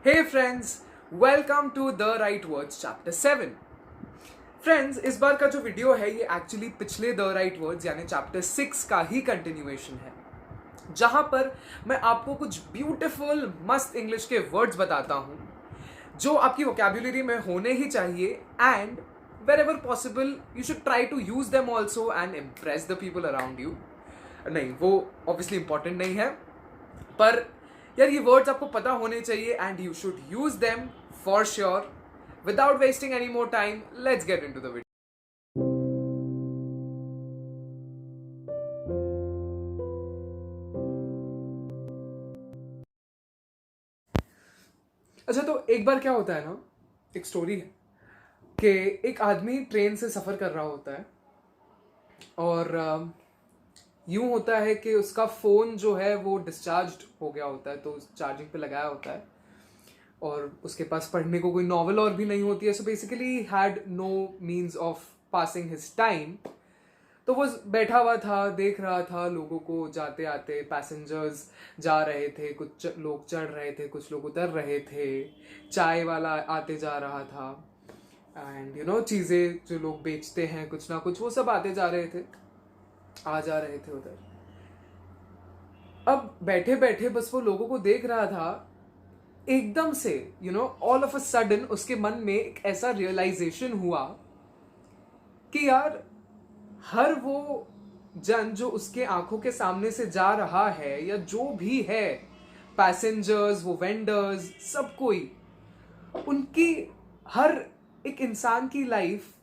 Hey friends, welcome to The Right Words Chapter 7. Friends, इस बार का जो वीडियो है ये एक्चुअली पिछले द राइट वर्ड्स यानी चैप्टर 6 का ही कंटिन्यूएशन है, जहां पर मैं आपको कुछ ब्यूटीफुल मस्त इंग्लिश के वर्ड्स बताता हूं जो आपकी वोकैब्युलरी में होने ही चाहिए and wherever possible you should try to use them also and impress the people around you. नहीं, वो obviously important नहीं है, पर यार ये वर्ड्स आपको पता होने चाहिए and you should use them for sure. Without wasting any more time, let's get into the video. अच्छा, तो एक बार क्या होता है ना, एक स्टोरी है कि एक आदमी ट्रेन से सफर कर रहा होता है और यूं होता है कि उसका फ़ोन जो है वो डिस्चार्ज हो गया होता है, तो चार्जिंग पे लगाया होता है और उसके पास पढ़ने को कोई नॉवल और भी नहीं होती है. So basically had no means of passing his time. तो वो बैठा हुआ था, देख रहा था लोगों को जाते आते, पैसेंजर्स जा रहे थे, कुछ लोग चढ़ रहे थे, कुछ लोग उतर रहे थे, चाय वाला आते जा रहा था एंड चीज़ें जो लोग बेचते हैं कुछ ना कुछ, वो सब आते जा रहे थे, आ जा रहे थे उधर. अब बैठे बैठे बस वो लोगों को देख रहा था. एकदम से ऑल ऑफ अ सडन उसके मन में एक ऐसा रियलाइजेशन हुआ कि यार हर वो जन जो उसके आंखों के सामने से जा रहा है या जो भी है, पैसेंजर्स, वो वेंडर्स, सब कोई, उनकी हर एक इंसान की लाइफ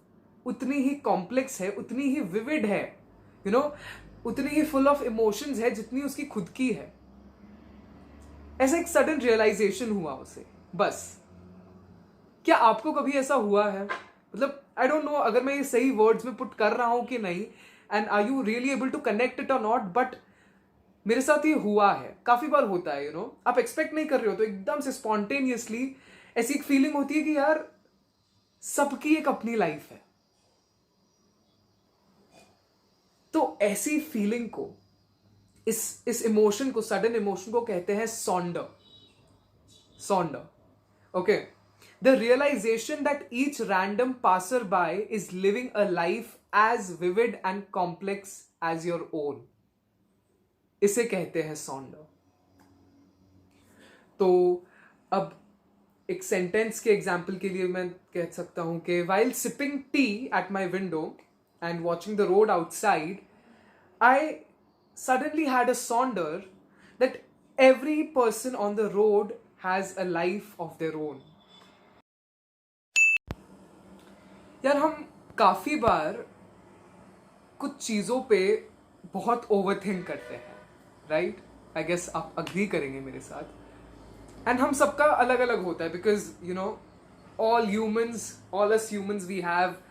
उतनी ही कॉम्प्लेक्स है, उतनी ही विविड है, उतनी ही फुल ऑफ इमोशंस है जितनी उसकी खुद की है. ऐसा एक सडन रियलाइजेशन हुआ उसे. बस क्या आपको कभी ऐसा हुआ है? मतलब आई डोंट नो अगर मैं ये सही वर्ड्स में पुट कर रहा हूं कि नहीं, and are you really able to connect it और नॉट, बट मेरे साथ ये हुआ है, काफी बार होता है. आप एक्सपेक्ट नहीं कर रहे हो तो एकदम से स्पॉन्टेनियसली ऐसी एक फीलिंग होती है कि यार सबकी एक अपनी लाइफ है. तो ऐसी फीलिंग को, इस इमोशन को, सडन इमोशन को कहते हैं sonder. Sonder. Okay. The realisation that each random passer by is living a life as vivid and complex as your own. इसे कहते हैं सॉन्डर. तो अब एक सेंटेंस के एग्जाम्पल के लिए मैं कह सकता हूं कि while sipping tea at my window and watching the road outside, I suddenly had a sonder that every person on the road has a life of their own. यार हम काफी बार कुछ चीजों पे बहुत ओवरथिंक करते हैं, राइट? आई गेस आप अग्री करेंगे मेरे साथ. एंड हम सबका अलग अलग होता है because all humans, all us humans, we have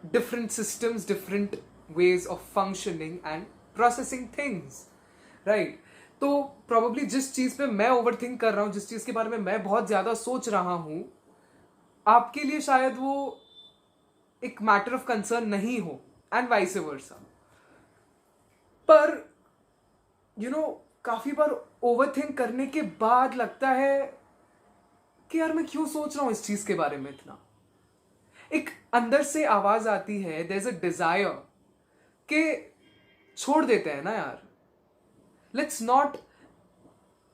different systems, different ways of functioning and processing things, right? तो probably जिस चीज पे मैं ओवरथिंक कर रहा हूं, जिस चीज के बारे में मैं बहुत ज्यादा सोच रहा हूं, आपके लिए शायद वो एक मैटर ऑफ कंसर्न नहीं हो, एंड वाइस वर्सा. पर काफी बार ओवरथिंक करने के बाद लगता है कि यार मैं क्यों सोच रहा हूं इस चीज के बारे में इतना. एक अंदर से आवाज आती है, देयर इज अ डिजायर कि छोड़ देते हैं ना यार, let's not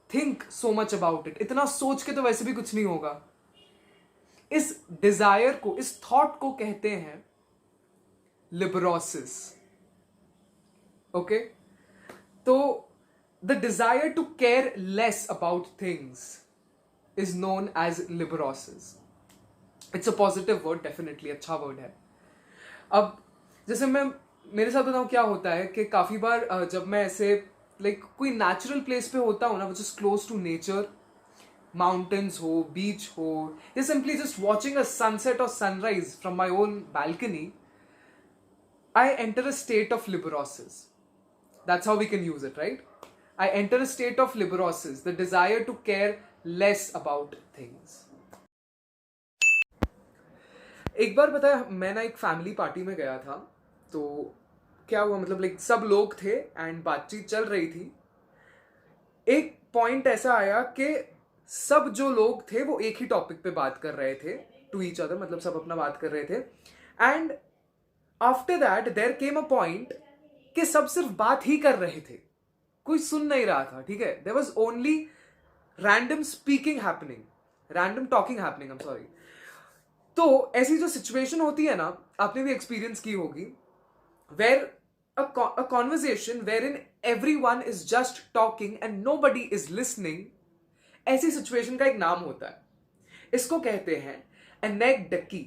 think so much about it. इतना सोच के तो वैसे भी कुछ नहीं होगा. इस डिजायर को, इस थॉट को कहते हैं लिबरोसिस. ओके. तो the desire to care less about things is known as liberosis. It's a positive word, definitely अच्छा वर्ड है. अब जैसे मैं मेरे साथ बताऊं क्या होता है कि काफी बार जब मैं ऐसे कोई नेचुरल प्लेस पे होता हूं ना, which is close to nature, mountains हो, बीच हो, या simply just watching a sunset और sunrise from my own balcony, I enter a state of liberosis. That's how we can use it, right? I enter a state of liberosis, the desire to care less about things. एक बार पता है, मैं ना एक family party में गया था. तो क्या हुआ, मतलब सब लोग थे एंड बातचीत चल रही थी. एक पॉइंट ऐसा आया कि सब जो लोग थे वो एक ही टॉपिक पे बात कर रहे थे टू ईच अदर, मतलब सब अपना बात कर रहे थे. And after that there came a point कि सब सिर्फ बात ही कर रहे थे, कोई सुन नहीं रहा था. ठीक है, there was only random speaking happening, random talking happening, I am sorry. तो ऐसी जो सिचुएशन होती है ना, आपने भी एक्सपीरियंस की होगी, where a conversation wherein everyone is just talking and nobody is listening, ऐसी सिचुएशन का एक नाम होता है. इसको कहते हैं एनेक्डकी.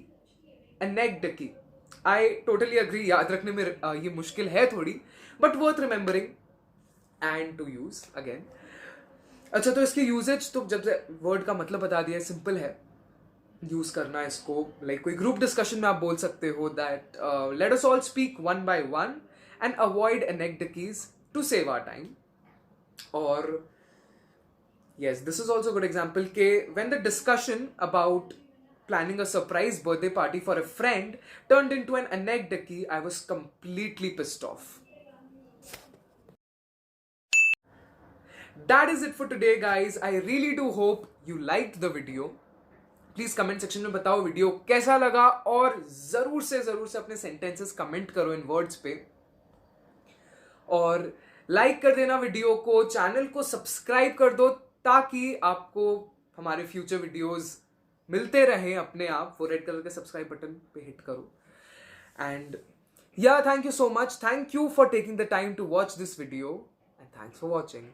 एनेक्डकी. आई टोटली अग्री, याद रखने में ये मुश्किल है थोड़ी, but worth remembering and to use again. अच्छा, तो इसके यूजेज तो जब से वर्ड का मतलब बता दिया, सिंपल है यूज करना इसको. लाइक कोई ग्रुप डिस्कशन में आप बोल सकते हो that let us all speak one by one and avoid anecdotes to save our time. Or yes, this is also a good example ke when the discussion about planning a surprise birthday party for a friend turned into an anecdote, I was completely pissed off. That is it for today, guys. I really do hope you liked the video. Please comment section में बताओ video कैसा लगा, और जरूर से अपने sentences comment करो इन words पे, और लाइक कर देना वीडियो को, चैनल को सब्सक्राइब कर दो ताकि आपको हमारे फ्यूचर वीडियोस मिलते रहें अपने आप. वो रेड कलर के सब्सक्राइब बटन पे हिट करो. एंड या thank you so much. Thank you for taking the time to watch this video, and thanks for watching.